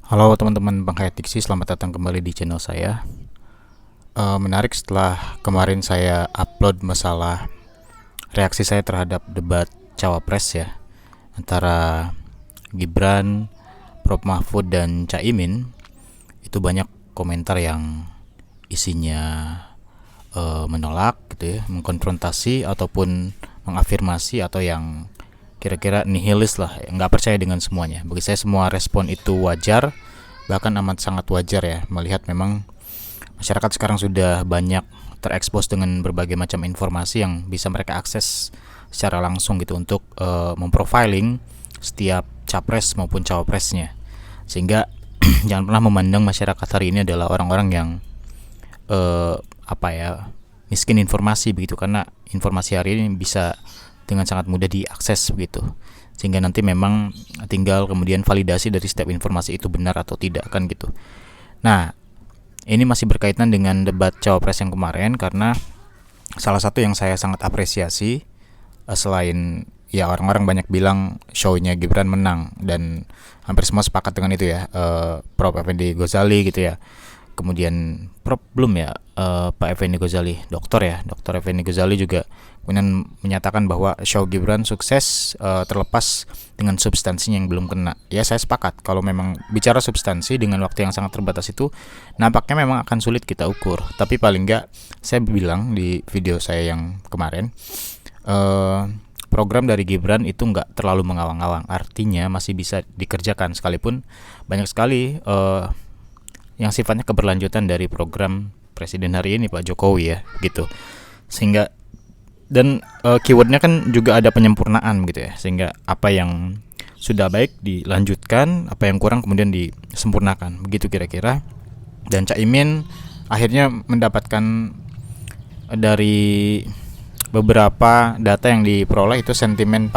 Halo teman-teman Bangkai Tiksi, selamat datang kembali di channel saya. Menarik setelah kemarin saya upload masalah reaksi saya terhadap debat Cawapres ya, antara Gibran, Prof Mahfud dan Caimin. Itu banyak komentar yang isinya menolak gitu ya, mengkonfrontasi ataupun mengafirmasi, atau yang kira-kira nihilis lah, nggak percaya dengan semuanya. Bagi saya semua respon itu wajar, bahkan amat sangat wajar ya, melihat memang masyarakat sekarang sudah banyak terekspos dengan berbagai macam informasi yang bisa mereka akses secara langsung gitu untuk memprofiling setiap capres maupun cawapresnya. Sehingga jangan pernah memandang masyarakat hari ini adalah orang-orang yang miskin informasi begitu, karena informasi hari ini bisa dengan sangat mudah diakses begitu, sehingga nanti memang tinggal kemudian validasi dari setiap informasi itu benar atau tidak kan gitu. Nah, ini masih berkaitan dengan debat cawapres yang kemarin, karena salah satu yang saya sangat apresiasi, selain ya orang-orang banyak bilang show-nya Gibran menang, dan hampir semua sepakat dengan itu ya, Prof Effendi Ghazali gitu ya. Kemudian Prof belum ya, Pak Effendi Ghazali, Dokter Effendi Ghazali juga kemudian menyatakan bahwa show Gibran sukses, terlepas dengan substansinya yang belum kena. Ya saya sepakat, kalau memang bicara substansi dengan waktu yang sangat terbatas itu nampaknya memang akan sulit kita ukur. Tapi paling enggak, saya bilang di video saya yang kemarin, program dari Gibran itu nggak terlalu mengawang-awang, artinya masih bisa dikerjakan, sekalipun banyak sekali yang sifatnya keberlanjutan dari program presiden hari ini Pak Jokowi ya gitu. Sehingga dan keywordnya kan juga ada penyempurnaan gitu ya, sehingga apa yang sudah baik dilanjutkan, apa yang kurang kemudian disempurnakan begitu kira-kira. Dan Caimin akhirnya mendapatkan dari beberapa data yang diperoleh itu sentimen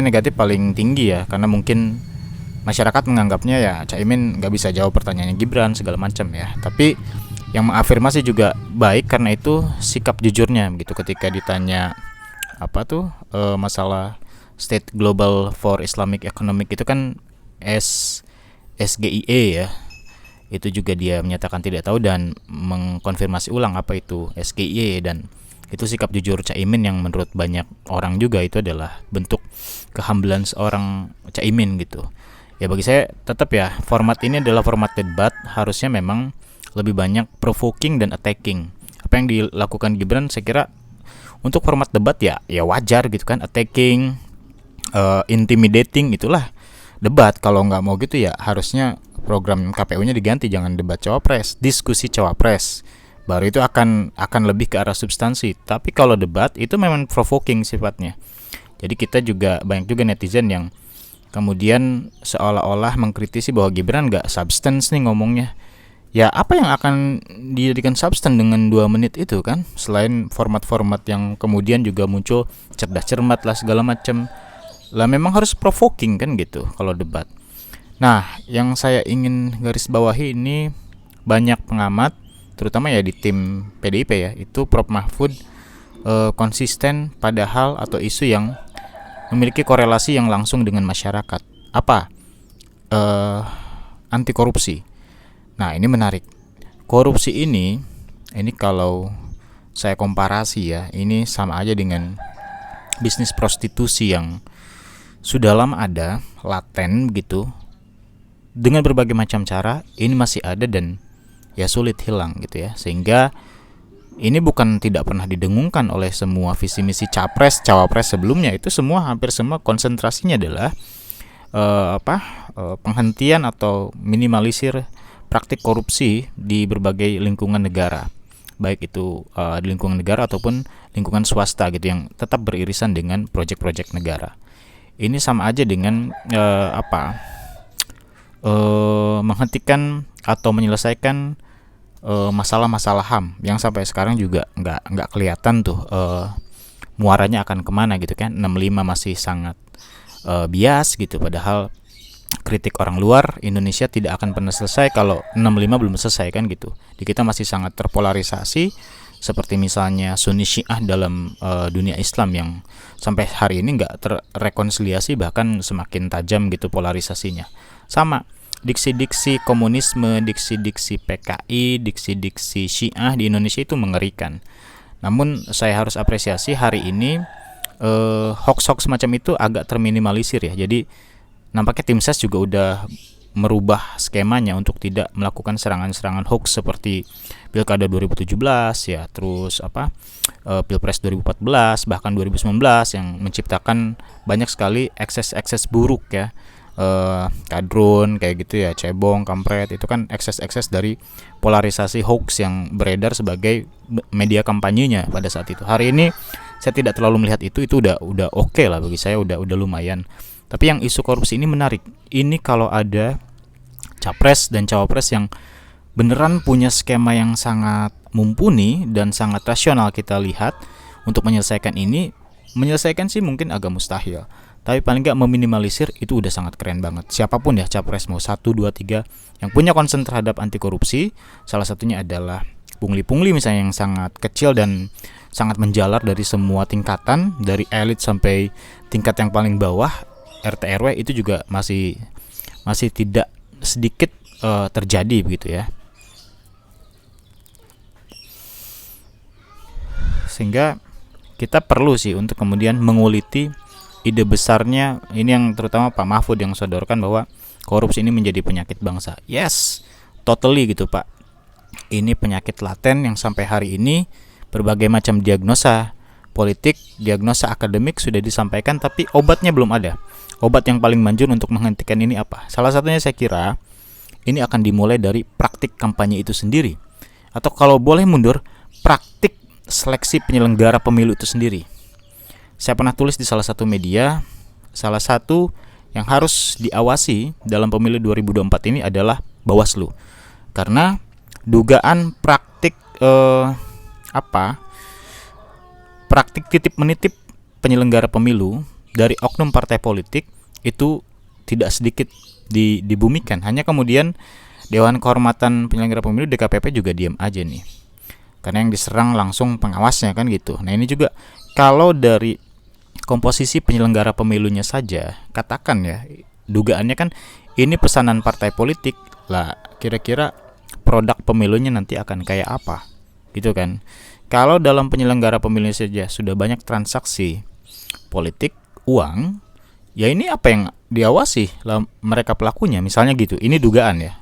negatif paling tinggi ya, karena mungkin masyarakat menganggapnya ya Caimin nggak bisa jawab pertanyaannya Gibran segala macam ya. Tapi yang mengafirmasi juga baik, karena itu sikap jujurnya begitu ketika ditanya masalah State Global for Islamic Economic itu kan SGIE ya. Itu juga dia menyatakan tidak tahu dan mengkonfirmasi ulang apa itu SGIE, dan itu sikap jujur Caimin yang menurut banyak orang juga itu adalah bentuk kehambalan seorang Caimin gitu. Ya bagi saya tetap ya, format ini adalah format debat, harusnya memang lebih banyak provoking dan attacking. Apa yang dilakukan Gibran saya kira untuk format debat ya wajar gitu kan, attacking, intimidating, itulah debat. Kalau nggak mau gitu ya harusnya program KPU-nya diganti, jangan debat cawapres, diskusi cawapres. Baru itu akan lebih ke arah substansi. Tapi kalau debat itu memang provoking sifatnya. Jadi kita juga banyak juga netizen yang kemudian seolah-olah mengkritisi bahwa Gibran nggak substance nih ngomongnya. Ya apa yang akan dijadikan substance dengan 2 menit itu kan, selain format-format yang kemudian juga muncul cerdas cermat lah segala macam. Lah memang harus provoking kan gitu kalau debat. Nah, yang saya ingin garis bawahi ini, banyak pengamat terutama ya di tim PDIP ya, itu Prof Mahfud konsisten pada hal atau isu yang memiliki korelasi yang langsung dengan masyarakat. Apa? Anti korupsi. Nah ini menarik. Korupsi ini kalau saya komparasi ya, ini sama aja dengan bisnis prostitusi yang sudah lama ada, laten begitu. Dengan berbagai macam cara, ini masih ada dan ya sulit hilang gitu ya. Sehingga ini bukan tidak pernah didengungkan oleh semua visi misi capres, cawapres sebelumnya. Itu semua, hampir semua konsentrasinya adalah penghentian atau minimalisir praktik korupsi di berbagai lingkungan negara, baik itu di lingkungan negara ataupun lingkungan swasta gitu, yang tetap beririsan dengan proyek-proyek negara. Ini sama aja dengan menghentikan atau menyelesaikan masalah-masalah HAM yang sampai sekarang juga nggak kelihatan tuh muaranya akan kemana gitu kan. 65 masih sangat bias gitu, padahal kritik orang luar, Indonesia tidak akan pernah selesai kalau 65 belum selesai kan gitu. Di kita masih sangat terpolarisasi, seperti misalnya Sunni Syiah dalam dunia Islam yang sampai hari ini nggak terrekonsiliasi, bahkan semakin tajam gitu polarisasinya. Sama diksi-diksi komunisme, diksi-diksi PKI, diksi-diksi Syiah di Indonesia itu mengerikan. Namun saya harus apresiasi hari ini hoax-hoax semacam itu agak terminimalisir ya. Jadi nampaknya tim ses juga udah merubah skemanya untuk tidak melakukan serangan-serangan hoax seperti Pilkada 2017 ya, terus Pilpres 2014 bahkan 2019 yang menciptakan banyak sekali ekses-ekses buruk ya. Kadrun kayak gitu ya, cebong, kampret, itu kan ekses-ekses dari polarisasi hoax yang beredar sebagai media kampanyenya pada saat itu. Hari ini saya tidak terlalu melihat itu udah oke lah bagi saya, udah lumayan. Tapi yang isu korupsi ini menarik. Ini kalau ada capres dan cawapres yang beneran punya skema yang sangat mumpuni dan sangat rasional kita lihat untuk menyelesaikan ini, menyelesaikan sih mungkin agak mustahil. Tapi paling nggak meminimalisir itu udah sangat keren banget. Siapapun ya capres mau 1, 2, 3 yang punya concern terhadap anti korupsi, salah satunya adalah pungli-pungli misalnya yang sangat kecil dan sangat menjalar dari semua tingkatan, dari elit sampai tingkat yang paling bawah, RT RW, itu juga masih tidak sedikit terjadi begitu ya. Sehingga kita perlu sih untuk kemudian menguliti ide besarnya ini, yang terutama Pak Mahfud yang sodorkan bahwa korupsi ini menjadi penyakit bangsa. Yes, totally gitu Pak. Ini penyakit laten yang sampai hari ini berbagai macam diagnosa politik, diagnosa akademik sudah disampaikan, tapi obatnya belum ada. Obat yang paling manjur untuk menghentikan ini apa? Salah satunya saya kira ini akan dimulai dari praktik kampanye itu sendiri. Atau kalau boleh mundur, praktik seleksi penyelenggara pemilu itu sendiri. Saya pernah tulis di salah satu media, salah satu yang harus diawasi dalam pemilu 2024 ini adalah Bawaslu. Karena dugaan praktik praktik titip menitip penyelenggara pemilu dari oknum partai politik itu tidak sedikit dibumikan. Hanya kemudian Dewan Kehormatan Penyelenggara Pemilu DKPP juga diam aja nih. Karena yang diserang langsung pengawasnya kan gitu. Nah ini juga kalau dari komposisi penyelenggara pemilunya saja, katakan ya, dugaannya kan ini pesanan partai politik lah, kira-kira produk pemilunya nanti akan kayak apa gitu kan. Kalau dalam penyelenggara pemilunya saja sudah banyak transaksi politik, uang, ya ini apa yang diawasi lah mereka pelakunya, misalnya gitu. Ini dugaan ya,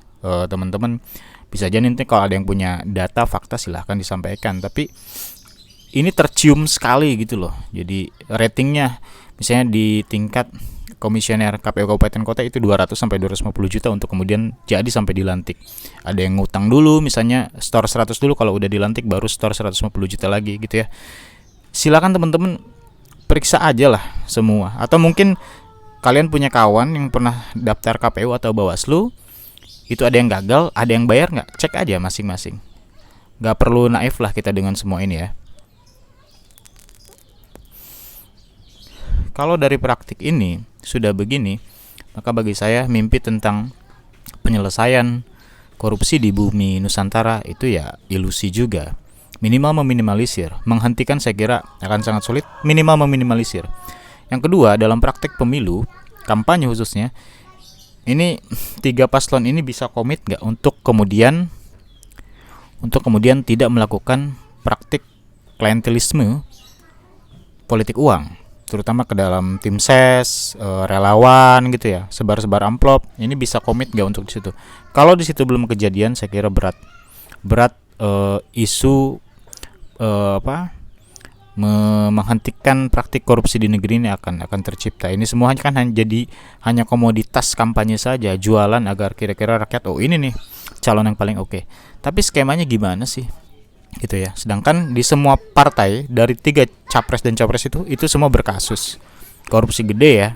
teman-teman bisa aja nanti kalau ada yang punya data fakta silahkan disampaikan, tapi ini tercium sekali gitu loh. Jadi ratingnya misalnya di tingkat komisioner KPU Kabupaten Kota itu 200 sampai 250 juta untuk kemudian jadi sampai dilantik. Ada yang ngutang dulu, misalnya store 100 dulu, kalau udah dilantik baru store 150 juta lagi gitu ya. Silakan teman-teman periksa aja lah semua. Atau mungkin kalian punya kawan yang pernah daftar KPU atau Bawaslu, itu ada yang gagal, ada yang bayar nggak? Cek aja masing-masing. Nggak perlu naif lah kita dengan semua ini ya. Kalau dari praktik ini sudah begini, maka bagi saya mimpi tentang penyelesaian korupsi di bumi Nusantara itu ya ilusi juga. Minimal meminimalisir, menghentikan saya kira akan sangat sulit, minimal meminimalisir. Yang kedua, dalam praktik pemilu, kampanye khususnya, ini 3 paslon ini bisa komit nggak untuk kemudian tidak melakukan praktik klientelisme politik uang, terutama ke dalam tim ses, relawan gitu ya, sebar-sebar amplop. Ini bisa komit nggak untuk di situ? Kalau di situ belum kejadian, saya kira berat isu menghentikan praktik korupsi di negeri ini akan tercipta. Ini semua kan hanya komoditas kampanye saja, jualan agar kira-kira rakyat ini nih calon yang paling oke. Tapi skemanya gimana sih? Gitu ya. Sedangkan di semua partai dari 3 capres dan cawapres itu semua berkasus korupsi gede ya.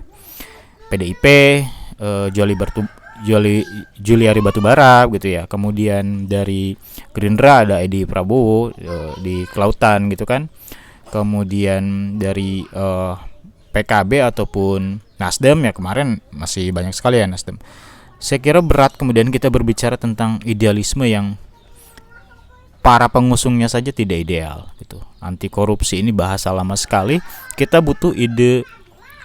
PDIP, Juliari Batubara gitu ya. Kemudian dari Gerindra ada Edi Prabowo di kelautan gitu kan. Kemudian dari PKB ataupun Nasdem ya, kemarin masih banyak sekali ya Nasdem. Saya kira berat kemudian kita berbicara tentang idealisme yang para pengusungnya saja tidak ideal gitu. Anti korupsi ini bahasa lama sekali. Kita butuh ide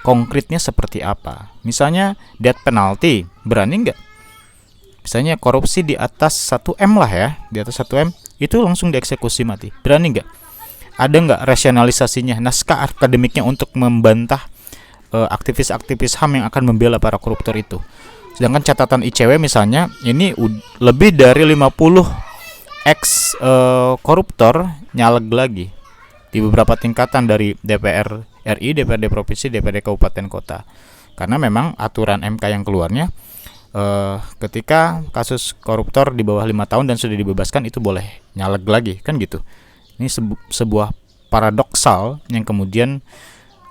konkretnya seperti apa. Misalnya death penalty, berani nggak? Misalnya korupsi di atas 1M lah ya, di atas 1M itu langsung dieksekusi mati. Berani nggak? Ada nggak rasionalisasinya, naskah akademiknya untuk membantah aktivis-aktivis HAM yang akan membela para koruptor itu? Sedangkan catatan ICW misalnya, ini lebih dari 50 ex koruptor nyaleg lagi di beberapa tingkatan dari DPR RI, DPRD provinsi, DPRD kabupaten kota. Karena memang aturan MK yang keluarnya ketika kasus koruptor di bawah 5 tahun dan sudah dibebaskan itu boleh nyaleg lagi, kan gitu. Ini sebuah paradoksal yang kemudian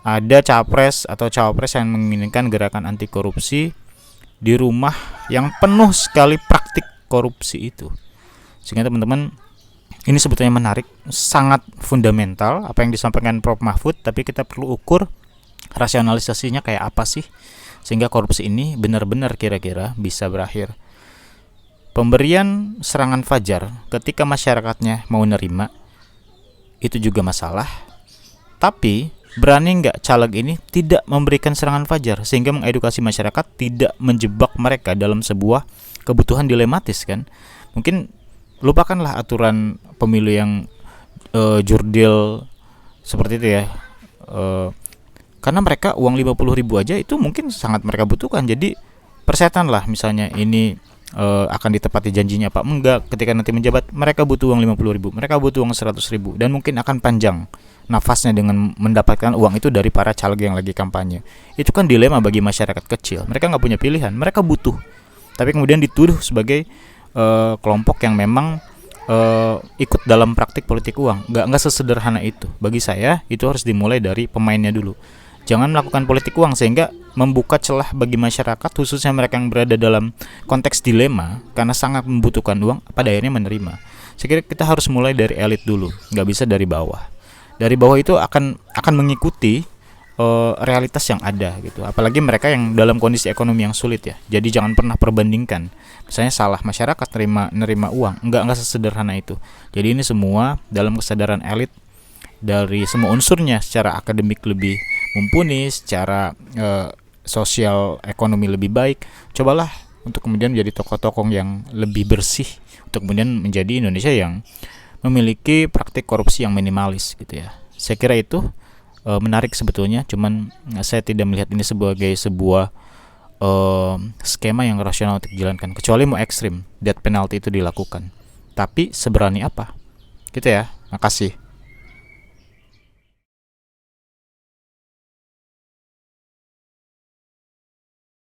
ada capres atau cawapres yang menginginkan gerakan anti korupsi di rumah yang penuh sekali praktik korupsi itu. Sehingga teman-teman, ini sebetulnya menarik, sangat fundamental apa yang disampaikan Prof. Mahfud, tapi kita perlu ukur rasionalisasinya kayak apa sih sehingga korupsi ini benar-benar kira-kira bisa berakhir. Pemberian serangan fajar ketika masyarakatnya mau nerima itu juga masalah, tapi berani nggak caleg ini tidak memberikan serangan fajar sehingga mengedukasi masyarakat, tidak menjebak mereka dalam sebuah kebutuhan dilematis kan. Mungkin lupakanlah aturan pemilu yang jurdil seperti itu ya, karena mereka uang 50.000 aja itu mungkin sangat mereka butuhkan. Jadi persetan lah misalnya ini akan ditepati janjinya Pak, enggak, ketika nanti menjabat mereka butuh uang 50.000, mereka butuh uang 100.000, dan mungkin akan panjang nafasnya dengan mendapatkan uang itu dari para caleg yang lagi kampanye. Itu kan dilema bagi masyarakat kecil, mereka nggak punya pilihan, mereka butuh, tapi kemudian dituduh sebagai kelompok yang memang ikut dalam praktik politik uang. Nggak sesederhana itu. Bagi saya itu harus dimulai dari pemainnya dulu. Jangan melakukan politik uang sehingga membuka celah bagi masyarakat, khususnya mereka yang berada dalam konteks dilema karena sangat membutuhkan uang, pada akhirnya menerima. Saya kira kita harus mulai dari elit dulu, nggak bisa dari bawah. Dari bawah itu akan mengikuti realitas yang ada gitu. Apalagi mereka yang dalam kondisi ekonomi yang sulit ya. Jadi jangan pernah perbandingkan. Misalnya salah masyarakat nerima uang, nggak sesederhana itu. Jadi ini semua dalam kesadaran elit dari semua unsurnya, secara akademik lebih mumpuni, secara sosial ekonomi lebih baik. Cobalah untuk kemudian menjadi tokoh-tokoh yang lebih bersih, untuk kemudian menjadi Indonesia yang memiliki praktik korupsi yang minimalis gitu ya. Saya kira itu menarik sebetulnya, cuman saya tidak melihat ini sebagai sebuah skema yang rasional untuk dijalankan, kecuali mau ekstrim death penalty itu dilakukan. Tapi seberani apa? Gitu ya. Makasih.